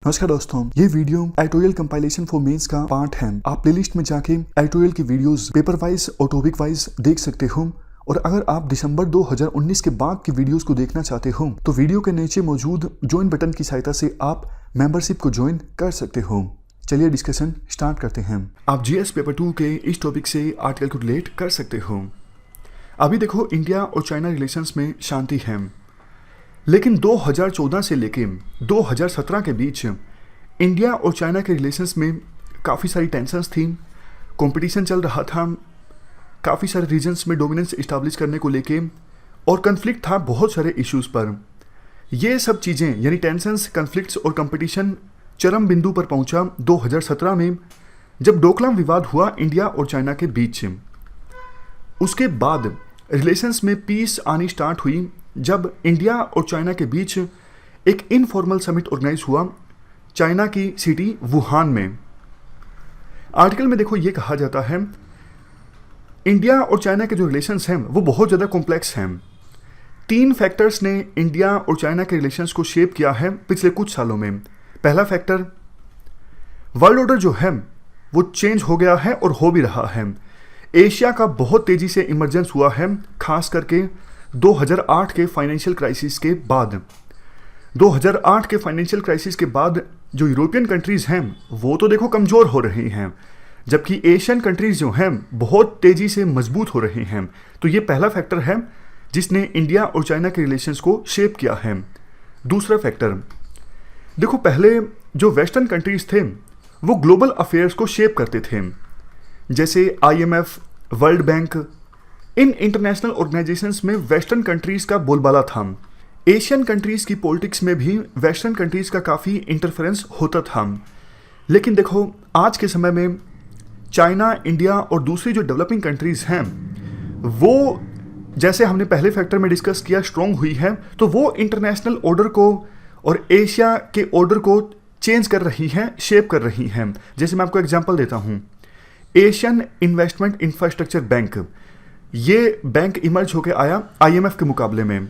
नमस्कार दोस्तों, ये video editorial compilation for mains का पार्ट है। आप प्लेलिस्ट में जाके एडिटोरियल की वीडियोस पेपर वाइज और टॉपिक वाइज देख सकते हो। और अगर आप दिसंबर 2019 के बाद की वीडियोस को देखना चाहते हो तो वीडियो के नीचे मौजूद ज्वाइन बटन की सहायता से आप मेंबरशिप को ज्वाइन कर सकते हो। चलिए डिस्कशन स्टार्ट करते हैं। आप जीएस पेपर 2 के इस टॉपिक से आर्टिकल को रिलेट कर सकते हो। अभी देखो, इंडिया और चाइना रिलेशंस में शांति है, लेकिन 2014 से लेके 2017 के बीच इंडिया और चाइना के रिलेशंस में काफ़ी सारी टेंशन्स थी, कंपटीशन चल रहा था, काफ़ी सारे रीजन्स में डोमिनेंस इस्टेब्लिश करने को लेके और कन्फ्लिक्ट था बहुत सारे इश्यूज़ पर। ये सब चीज़ें यानी टेंशन्स, कन्फ्लिक्ट्स और कंपटीशन चरम बिंदु पर पहुंचा 2017 में, जब डोकलाम विवाद हुआ इंडिया और चाइना के बीच। उसके बाद रिलेशंस में पीस आनी स्टार्ट हुई जब इंडिया और चाइना के बीच एक इनफॉर्मल समिट ऑर्गेनाइज हुआ चाइना की सिटी वुहान में। आर्टिकल में देखो, ये कहा जाता है इंडिया और चाइना के जो रिलेशंस हैं वो बहुत ज़्यादा कॉम्प्लेक्स हैं। 3 फैक्टर्स ने इंडिया और चाइना के रिलेशंस को शेप किया है पिछले कुछ सालों में। पहला फैक्टर, वर्ल्ड ऑर्डर जो है वो चेंज हो गया है और हो भी रहा है। एशिया का बहुत तेज़ी से इमरजेंस हुआ है, खास करके 2008 के फाइनेंशियल क्राइसिस के बाद। 2008 के फाइनेंशियल क्राइसिस के बाद जो यूरोपियन कंट्रीज़ हैं वो तो देखो कमज़ोर हो रही हैं, जबकि एशियन कंट्रीज़ जो हैं बहुत तेज़ी से मजबूत हो रही हैं। तो ये पहला फैक्टर है जिसने इंडिया और चाइना के रिलेशंस को शेप किया है। दूसरा फैक्टर देखो, पहले जो वेस्टर्न कंट्रीज़ थे वो ग्लोबल अफेयर्स को शेप करते थे, जैसे IMF, world bank. In international organisations में वेस्टर्न कंट्रीज़ का बोलबाला था। एशियन कंट्रीज़ की पॉलिटिक्स में भी वेस्टर्न कंट्रीज़ का काफ़ी इंटरफेरेंस होता था। लेकिन देखो, आज के समय में चाइना, इंडिया और दूसरी जो डेवलपिंग कंट्रीज़ हैं वो, जैसे हमने पहले फैक्टर में डिस्कस किया, स्ट्रॉन्ग हुई है, तो वो इंटरनेशनल ऑर्डर को और एशिया के ऑर्डर को चेंज कर रही हैं, शेप कर रही हैं। जैसे मैं आपको एग्जाम्पल देता हूँ, एशियन इन्वेस्टमेंट इंफ्रास्ट्रक्चर बैंक, ये बैंक इमर्ज होकर आया IMF के मुकाबले में।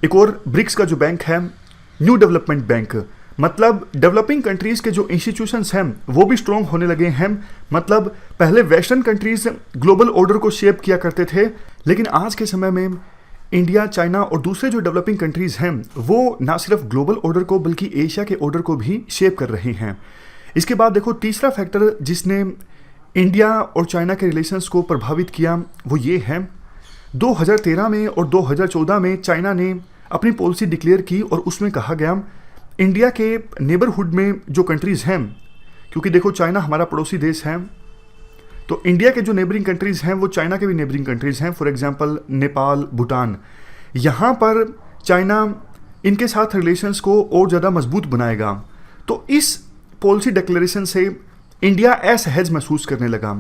एक और ब्रिक्स का जो बैंक है, न्यू डेवलपमेंट बैंक, मतलब डेवलपिंग कंट्रीज़ के जो इंस्टीट्यूशंस हैं वो भी स्ट्रॉन्ग होने लगे हैं। मतलब पहले वेस्टर्न कंट्रीज़ ग्लोबल ऑर्डर को शेप किया करते थे, लेकिन आज के समय में इंडिया, चाइना और दूसरे जो डेवलपिंग कंट्रीज़ हैं वो ना सिर्फ ग्लोबल ऑर्डर को बल्कि एशिया के ऑर्डर को भी शेप कर रही हैं। इसके बाद देखो, तीसरा फैक्टर जिसने इंडिया और चाइना के रिलेशंस को प्रभावित किया वो ये है, 2013 में और 2014 में चाइना ने अपनी पॉलिसी डिक्लेयर की और उसमें कहा गया इंडिया के नेबरहुड में जो कंट्रीज़ हैं, क्योंकि देखो चाइना हमारा पड़ोसी देश है, तो इंडिया के जो नेबरिंग कंट्रीज़ हैं वो चाइना के भी नेबरिंग कंट्रीज़ हैं। फॉर एग्जांपल नेपाल, भूटान, यहाँ पर चाइना इनके साथ रिलेशंस को और ज़्यादा मजबूत बनाएगा। तो इस पॉलिसी डिक्लेरेशन से इंडिया असहज महसूस करने लगा,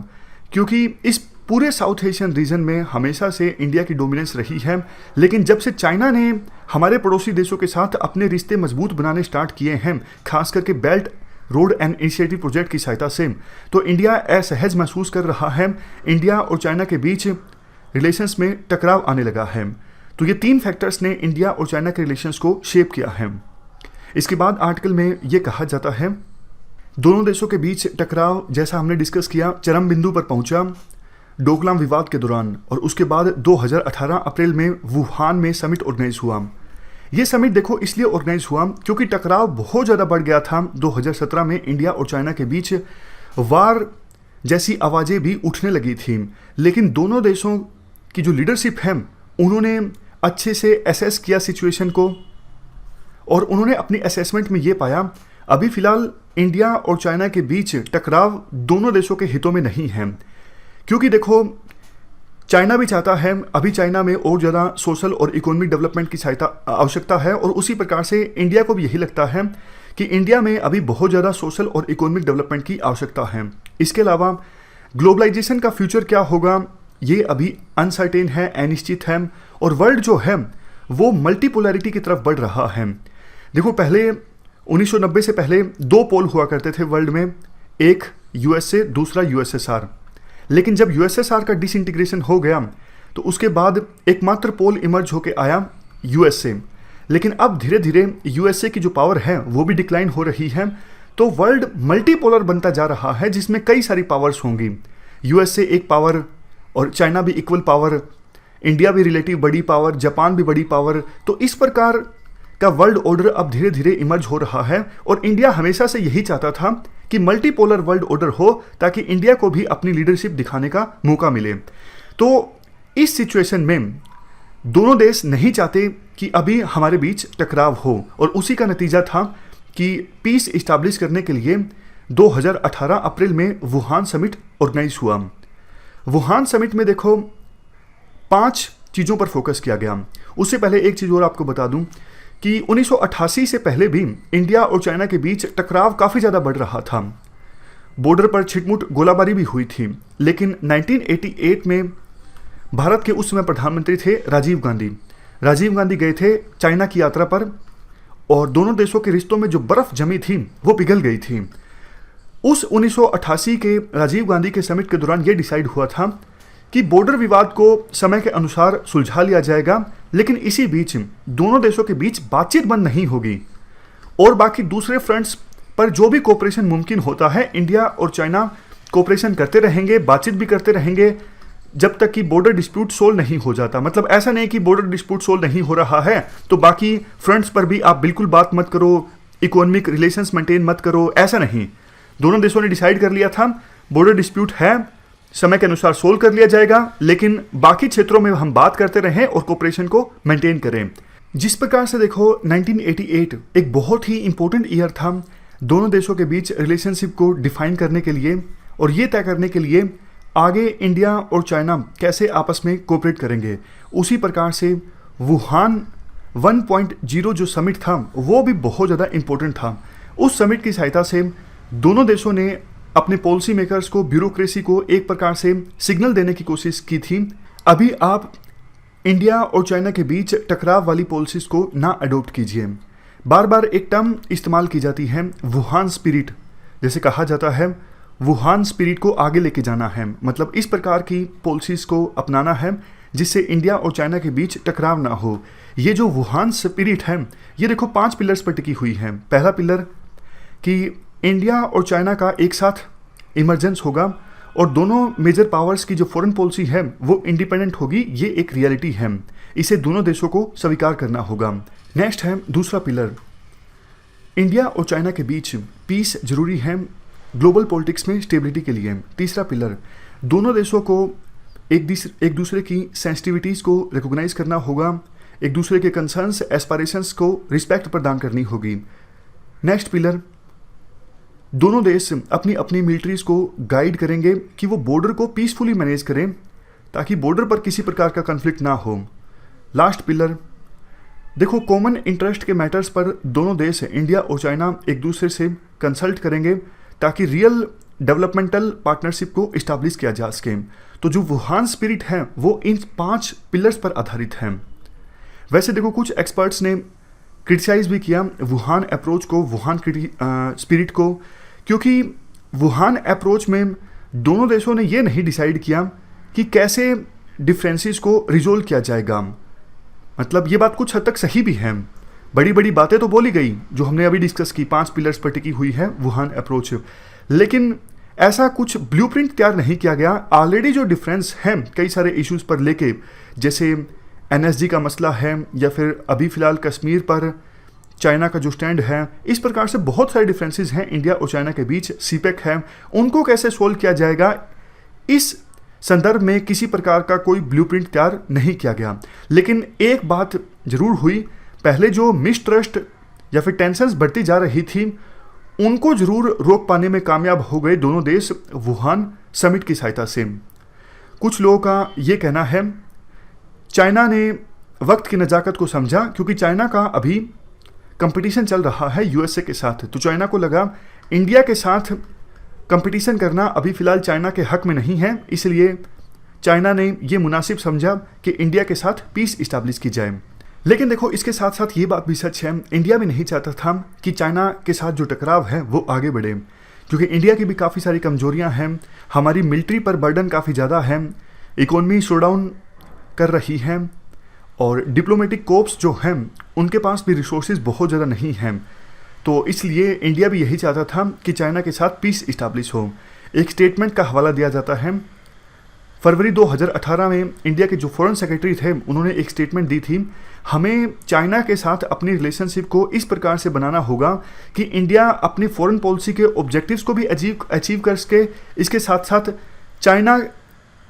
क्योंकि इस पूरे साउथ एशियन रीजन में हमेशा से इंडिया की डोमिनेंस रही है। लेकिन जब से चाइना ने हमारे पड़ोसी देशों के साथ अपने रिश्ते मजबूत बनाने स्टार्ट किए हैं, खास करके belt road and initiative project की सहायता से, तो इंडिया असहज महसूस कर रहा है। इंडिया और चाइना के बीच रिलेशंस में टकराव आने लगा है। तो ये 3 फैक्टर्स ने इंडिया और चाइना के रिलेशंस को शेप किया है। इसके बाद आर्टिकल में ये कहा जाता है दोनों देशों के बीच टकराव, जैसा हमने डिस्कस किया, चरम बिंदु पर पहुंचा डोकलाम विवाद के दौरान, और उसके बाद 2018 अप्रैल में वुहान में समिट ऑर्गेनाइज हुआ। ये समिट देखो इसलिए ऑर्गेनाइज हुआ क्योंकि टकराव बहुत ज़्यादा बढ़ गया था। 2017 में इंडिया और चाइना के बीच वार जैसी आवाज़ें भी उठने लगी थी, लेकिन दोनों देशों की जो लीडरशिप है उन्होंने अच्छे से असेस किया सिचुएशन को, और उन्होंने अपनी असेसमेंट में ये पाया अभी फ़िलहाल इंडिया और चाइना के बीच टकराव दोनों देशों के हितों में नहीं है। क्योंकि देखो, चाइना भी चाहता है अभी चाइना में और ज़्यादा सोशल और इकोनॉमिक डेवलपमेंट की सहायता आवश्यकता है, और उसी प्रकार से इंडिया को भी यही लगता है कि इंडिया में अभी बहुत ज़्यादा सोशल और इकोनॉमिक डेवलपमेंट की आवश्यकता है। इसके अलावा ग्लोबलाइजेशन का फ्यूचर क्या होगा ये अभी अनसर्टेन है, अनिश्चित है, और वर्ल्ड जो है वो मल्टीपोलैरिटी की तरफ बढ़ रहा है। देखो, पहले 1990 से पहले 2 पोल हुआ करते थे वर्ल्ड में, एक USA, दूसरा USSR। लेकिन जब USSR का डिसइंटीग्रेशन हो गया तो उसके बाद एकमात्र पोल इमर्ज होके आया USA। लेकिन अब धीरे धीरे यूएसए की जो पावर है वो भी डिक्लाइन हो रही है। तो वर्ल्ड मल्टीपोलर बनता जा रहा है जिसमें कई सारी पावर्स होंगी। यूएसए एक पावर और चाइना भी इक्वल पावर, इंडिया भी रिलेटिव बड़ी पावर, जापान भी बड़ी पावर। तो इस प्रकार का वर्ल्ड ऑर्डर अब धीरे धीरे इमर्ज हो रहा है और इंडिया हमेशा से यही चाहता था कि मल्टीपोलर वर्ल्ड ऑर्डर हो ताकि इंडिया को भी अपनी लीडरशिप दिखाने का मौका मिले। तो इस सिचुएशन में दोनों देश नहीं चाहते कि अभी हमारे बीच टकराव हो और उसी का नतीजा था कि पीस इस्टेब्लिश करने के लिए 2018 अप्रैल में वुहान समिट ऑर्गेनाइज हुआ। वुहान समिट में देखो 5 चीज़ों पर फोकस किया गया। उससे पहले एक चीज़ और आपको बता दूं कि 1988 से पहले भी इंडिया और चाइना के बीच टकराव काफ़ी ज़्यादा बढ़ रहा था। बॉर्डर पर छिटमुट गोलाबारी भी हुई थी। लेकिन 1988 में भारत के उस समय प्रधानमंत्री थे राजीव गांधी। राजीव गांधी गए थे चाइना की यात्रा पर और दोनों देशों के रिश्तों में जो बर्फ जमी थी वो पिघल गई थी। उस 1988 के राजीव गांधी के समिट के दौरान ये डिसाइड हुआ था कि बॉर्डर विवाद को समय के अनुसार सुलझा लिया जाएगा, लेकिन इसी बीच दोनों देशों के बीच बातचीत बंद नहीं होगी और बाकी दूसरे फ्रंट्स पर जो भी कोऑपरेशन मुमकिन होता है इंडिया और चाइना कोऑपरेशन करते रहेंगे, बातचीत भी करते रहेंगे जब तक कि बॉर्डर डिस्प्यूट सोल्व नहीं हो जाता। मतलब ऐसा नहीं कि बॉर्डर डिस्प्यूट सोल्व नहीं हो रहा है तो बाकी फ्रंट्स पर भी आप बिल्कुल बात मत करो, इकोनॉमिक रिलेशंस मेंटेन मत करो, ऐसा नहीं। दोनों देशों ने डिसाइड कर लिया था बॉर्डर डिस्प्यूट है, समय के अनुसार सोल्व कर लिया जाएगा, लेकिन बाकी क्षेत्रों में हम बात करते रहें और कोऑपरेशन को मेंटेन करें। जिस प्रकार से देखो 1988 एक बहुत ही इंपॉर्टेंट ईयर था दोनों देशों के बीच रिलेशनशिप को डिफाइन करने के लिए और ये तय करने के लिए आगे इंडिया और चाइना कैसे आपस में कोऑपरेट करेंगे। उसी प्रकार से वुहान 1.0 जो समिट था वो भी बहुत ज़्यादा इंपॉर्टेंट था। उस समिट की सहायता से दोनों देशों ने अपने पॉलिसी मेकर्स को, ब्यूरोक्रेसी को एक प्रकार से सिग्नल देने की कोशिश की थी अभी आप इंडिया और चाइना के बीच टकराव वाली पॉलिसीज को ना अडॉप्ट कीजिए। बार बार एक टर्म इस्तेमाल की जाती है वुहान स्पिरिट, जैसे कहा जाता है वुहान स्पिरिट को आगे लेके जाना है। मतलब इस प्रकार की पॉलिसीज को अपनाना है जिससे इंडिया और चाइना के बीच टकराव ना हो। ये जो वुहान स्पिरिट है ये देखो 5 पिलर्स पर टिकी हुई है। पहला पिलर कि इंडिया और चाइना का एक साथ इमरजेंस होगा और दोनों मेजर पावर्स की जो फॉरेन पॉलिसी है वो इंडिपेंडेंट होगी, ये एक रियलिटी है, इसे दोनों देशों को स्वीकार करना होगा। नेक्स्ट है दूसरा पिलर, इंडिया और चाइना के बीच पीस जरूरी है ग्लोबल पॉलिटिक्स में स्टेबिलिटी के लिए। तीसरा पिलर, दोनों देशों को एक दूसरे की सेंसिटिविटीज़ को रिकॉग्नाइज करना होगा, एक दूसरे के कंसर्न्स एस्पायरेशंस को रिस्पेक्ट प्रदान करनी होगी। नेक्स्ट पिलर, दोनों देश अपनी अपनी मिलिट्रीज को गाइड करेंगे कि वो बॉर्डर को पीसफुली मैनेज करें ताकि बॉर्डर पर किसी प्रकार का कन्फ्लिक्ट ना हो। लास्ट पिलर, देखो कॉमन इंटरेस्ट के मैटर्स पर दोनों देश इंडिया और चाइना एक दूसरे से कंसल्ट करेंगे ताकि रियल डेवलपमेंटल पार्टनरशिप को इस्टेब्लिश किया जा सके। तो जो वुहान स्पिरिट है वो इन 5 पिलर्स पर आधारित है। वैसे देखो कुछ एक्सपर्ट्स ने क्रिटिसाइज भी किया वुहान अप्रोच को, वुहान स्पिरिट को, क्योंकि वुहान अप्रोच में दोनों देशों ने ये नहीं डिसाइड किया कि कैसे डिफरेंसेस को रिजोल्व किया जाएगा। मतलब ये बात कुछ हद तक सही भी है, बड़ी बड़ी बातें तो बोली गई जो हमने अभी डिस्कस की, 5 पिलर्स पर टिकी हुई है वुहान अप्रोच, लेकिन ऐसा कुछ ब्लूप्रिंट तैयार नहीं किया गया। ऑलरेडी जो डिफरेंस है कई सारे इश्यूज पर लेके, जैसे एनएसजी का मसला है या फिर अभी फ़िलहाल कश्मीर पर चाइना का जो स्टैंड है, इस प्रकार से बहुत सारे डिफरेंसेस हैं इंडिया और चाइना के बीच। सीपेक है, उनको कैसे सोल्व किया जाएगा, इस संदर्भ में किसी प्रकार का कोई ब्लूप्रिंट तैयार नहीं किया गया। लेकिन एक बात जरूर हुई, पहले जो मिसट्रस्ट या फिर टेंशन्स बढ़ती जा रही थी उनको जरूर रोक पाने में कामयाब हो गए दोनों देश वुहान समिट की सहायता से। कुछ लोगों का ये कहना है चाइना ने वक्त की नज़ाकत को समझा, क्योंकि चाइना का अभी कंपटीशन चल रहा है यूएसए के साथ, तो चाइना को लगा इंडिया के साथ कंपटीशन करना अभी फ़िलहाल चाइना के हक में नहीं है, इसलिए चाइना ने ये मुनासिब समझा कि इंडिया के साथ पीस इस्टेब्लिश की जाए। लेकिन देखो इसके साथ साथ ये बात भी सच है, इंडिया भी नहीं चाहता था कि चाइना के साथ जो टकराव है वो आगे बढ़े, क्योंकि इंडिया की भी काफ़ी सारी कमजोरियां हैं, हमारी मिलिट्री पर बर्डन काफ़ी ज़्यादा है, इकोनॉमी स्लो डाउन कर रही है और डिप्लोमेटिक कोर्प्स जो हैं उनके पास भी रिसोर्सेज बहुत ज़्यादा नहीं हैं। तो इसलिए इंडिया भी यही चाहता था कि चाइना के साथ पीस इस्टाब्लिश हो। एक स्टेटमेंट का हवाला दिया जाता है, फरवरी 2018 में इंडिया के जो फॉरेन सेक्रेटरी थे उन्होंने एक स्टेटमेंट दी थी, हमें चाइना के साथ अपनी रिलेशनशिप को इस प्रकार से बनाना होगा कि इंडिया अपनी फॉरेन पॉलिसी के ऑब्जेक्टिव्स को भी अचीव कर सके, इसके साथ साथ चाइना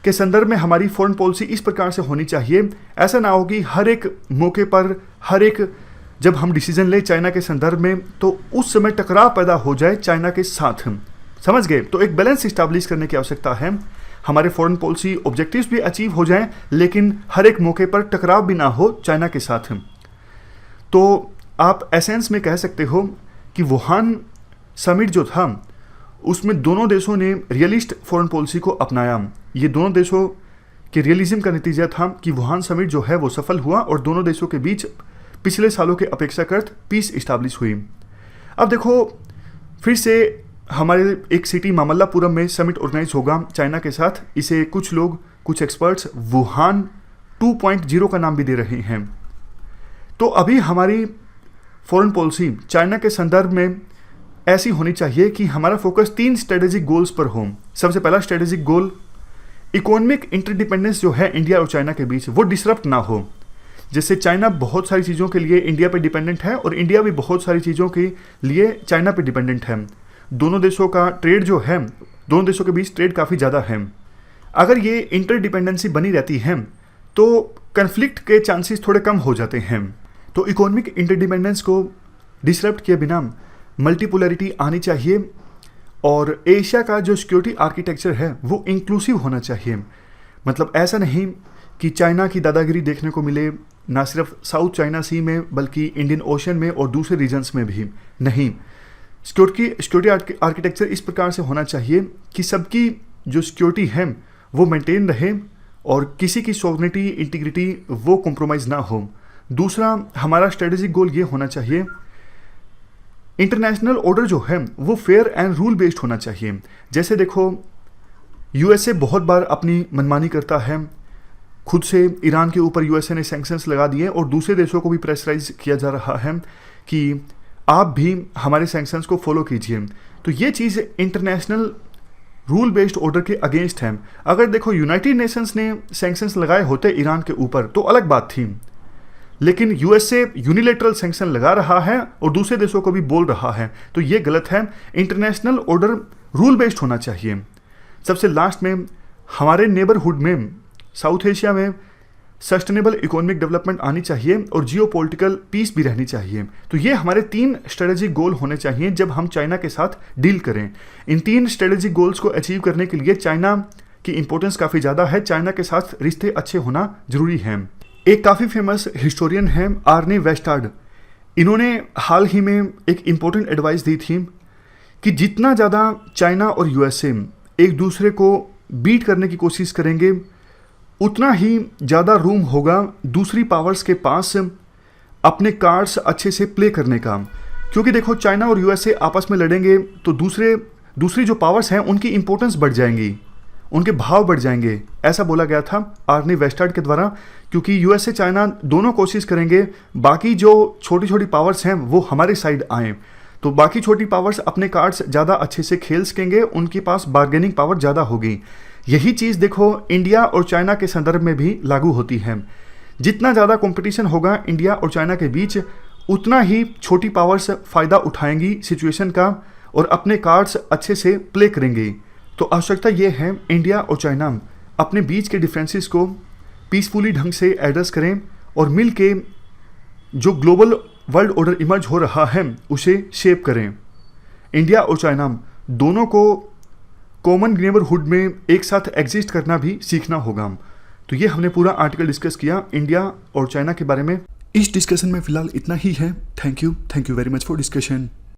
के संदर्भ में हमारी फॉरेन पॉलिसी इस प्रकार से होनी चाहिए, ऐसा ना हो कि हर एक मौके पर हर एक जब हम डिसीजन लें चाइना के संदर्भ में तो उस समय टकराव पैदा हो जाए चाइना के साथ। समझ गए? तो एक बैलेंस इस्टेब्लिश करने की आवश्यकता है, हमारे फॉरेन पॉलिसी ऑब्जेक्टिव्स भी अचीव हो जाएं लेकिन हर एक मौके पर टकराव भी ना हो चाइना के साथ। तो आप एसेंस में कह सकते हो कि वुहान समिट जो था उसमें दोनों देशों ने रियलिस्ट फॉरेन पॉलिसी को अपनाया। ये दोनों देशों के रियलिज्म का नतीजा था कि वुहान समिट जो है वो सफल हुआ और दोनों देशों के बीच पिछले सालों के अपेक्षाकृत पीस इस्टाब्लिश हुई। अब देखो फिर से हमारे एक सिटी मामल्लापुरम में समिट ऑर्गेनाइज होगा चाइना के साथ। इसे कुछ लोग, कुछ एक्सपर्ट्स वुहान 2.0 का नाम भी दे रहे हैं। तो अभी हमारी फॉरेन पॉलिसी चाइना के संदर्भ में ऐसी होनी चाहिए कि हमारा फोकस 3 स्ट्रेटेजिक गोल्स पर हो। सबसे पहला स्ट्रेटेजिक गोल, इकोनॉमिक इंटरडिपेंडेंस जो है इंडिया और चाइना के बीच वो डिसरप्ट ना हो। जैसे चाइना बहुत सारी चीज़ों के लिए इंडिया पे डिपेंडेंट है और इंडिया भी बहुत सारी चीज़ों के लिए चाइना पे डिपेंडेंट है। दोनों देशों का ट्रेड जो है, दोनों देशों के बीच ट्रेड काफ़ी ज़्यादा है। अगर ये इंटरडिपेंडेंसी बनी रहती है तो कन्फ्लिक्ट के चांसेस थोड़े कम हो जाते हैं। तो इकोनॉमिक इंटरडिपेंडेंस को डिसरप्ट किए बिना मल्टीपोलैरिटी आनी चाहिए और एशिया का जो सिक्योरिटी आर्किटेक्चर है वो इंक्लूसिव होना चाहिए। मतलब ऐसा नहीं कि चाइना की दादागिरी देखने को मिले ना सिर्फ साउथ चाइना सी में बल्कि इंडियन ओशन में और दूसरे रीजन्स में भी नहीं। सिक्योरिटी आर्किटेक्चर इस प्रकार से होना चाहिए कि सबकी जो सिक्योरिटी है वो मेंटेन रहे और किसी की सॉवरेनिटी, इंटीग्रिटी वो कॉम्प्रोमाइज़ ना हो। दूसरा हमारा स्ट्रेटेजिक गोल ये होना चाहिए, इंटरनेशनल ऑर्डर जो है वो फेयर एंड रूल बेस्ड होना चाहिए। जैसे देखो यूएसए बहुत बार अपनी मनमानी करता है, खुद से ईरान के ऊपर यूएसए ने सैंक्शंस लगा दिए और दूसरे देशों को भी प्रेशराइज किया जा रहा है कि आप भी हमारे सैंक्शंस को फॉलो कीजिए। तो ये चीज़ इंटरनेशनल रूल बेस्ड ऑर्डर के अगेंस्ट है। अगर देखो यूनाइटेड नेशंस ने सैंक्शंस लगाए होते ईरान के ऊपर तो अलग बात थी, लेकिन यूएसए यूनिलेटरल सैंक्शन लगा रहा है और दूसरे देशों को भी बोल रहा है, तो ये गलत है। इंटरनेशनल ऑर्डर रूल बेस्ड होना चाहिए। सबसे लास्ट में हमारे नेबरहुड में साउथ एशिया में सस्टेनेबल इकोनॉमिक डेवलपमेंट आनी चाहिए और जियोपॉलिटिकल पीस भी रहनी चाहिए। तो ये हमारे 3 स्ट्रेटेजिक गोल होने चाहिए जब हम चाइना के साथ डील करें। इन 3 स्ट्रेटेजिक गोल्स को अचीव करने के लिए चाइना की इंपॉर्टेंस काफ़ी ज़्यादा है, चाइना के साथ रिश्ते अच्छे होना जरूरी हैं। एक काफ़ी फेमस हिस्टोरियन है आर्ने वेस्टार्ड, इन्होंने हाल ही में एक इम्पोर्टेंट एडवाइस दी थी कि जितना ज़्यादा चाइना और यूएसए एक दूसरे को बीट करने की कोशिश करेंगे उतना ही ज़्यादा रूम होगा दूसरी पावर्स के पास अपने कार्ड्स अच्छे से प्ले करने का। क्योंकि देखो चाइना और यूएसए आपस में लड़ेंगे तो दूसरी जो पावर्स हैं उनकी इंपॉर्टेंस बढ़ जाएंगी, उनके भाव बढ़ जाएंगे, ऐसा बोला गया था आर्ने वेस्टार्ड के द्वारा। क्योंकि यूएसए चाइना दोनों कोशिश करेंगे बाकी जो छोटी छोटी पावर्स हैं वो हमारे साइड आएँ, तो बाकी छोटी पावर्स अपने कार्ड्स ज़्यादा अच्छे से खेल सकेंगे, उनके पास बार्गेनिंग पावर ज़्यादा होगी। यही चीज़ देखो इंडिया और चाइना के संदर्भ में भी लागू होती है। जितना ज़्यादा कंपटीशन होगा इंडिया और चाइना के बीच उतना ही छोटी पावर्स फ़ायदा उठाएंगी सिचुएशन का और अपने कार्ड्स अच्छे से प्ले करेंगे। तो आवश्यकता ये है इंडिया और चाइना अपने बीच के डिफरेंसेस को पीसफुली ढंग से एड्रेस करें और मिल के जो ग्लोबल वर्ल्ड ऑर्डर इमर्ज हो रहा है उसे शेप करें। इंडिया और चाइना दोनों को कॉमन नेबरहुड में एक साथ एग्जिस्ट करना भी सीखना होगा। तो ये हमने पूरा आर्टिकल डिस्कस किया इंडिया और चाइना के बारे में। इस डिस्कशन में फिलहाल इतना ही है। Thank you very much for discussion.